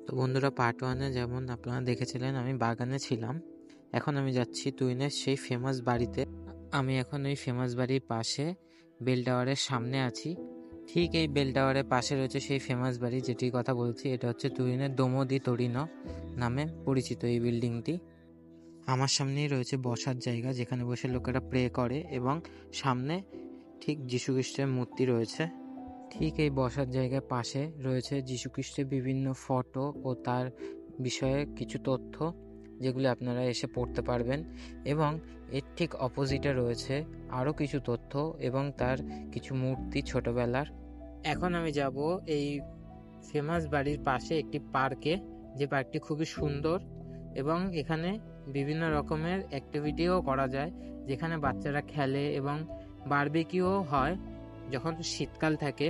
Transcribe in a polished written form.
তো বন্ধুরা, পার্ট ওয়ানে যেমন আপনারা দেখেছিলেন আমি বাগানে ছিলাম, এখন আমি যাচ্ছি তুহিনের সেই ফেমাস বাড়িতে। আমি এখন ওই ফেমাস বাড়ির পাশে বেল টাওয়ারের সামনে আছি। ঠিক এই বেল টাওয়ারের পাশে রয়েছে সেই ফেমাস বাড়ি যেটির কথা বলছি। এটা হচ্ছে তুহিনের ডোমো দি তোরিনো নামে পরিচিত এই বিল্ডিংটি। আমার সামনেই রয়েছে বসার জায়গা, যেখানে বসে লোকেরা প্রে করে, এবং সামনে ঠিক যীশুখ্রিস্টের মূর্তি রয়েছে। ঠিক এই বসার জায়গার পাশে রয়েছে যীশুখ্রিস্টের বিভিন্ন ফটো ও তার বিষয়ে কিছু তথ্য, যেগুলি আপনারা এসে পড়তে পারবেন। এবং এর ঠিক অপোজিটে রয়েছে আরও কিছু তথ্য এবং তার কিছু মূর্তি ছোটবেলার। এখন আমি যাব এই ফেমাস বাড়ির পাশে একটি পার্কে, যে পার্কটি খুবই সুন্দর এবং এখানে বিভিন্ন রকমের অ্যাক্টিভিটিও করা যায়, যেখানে বাচ্চারা খেলে এবং বারবিকিউও হয় যখন শীতকাল থাকে।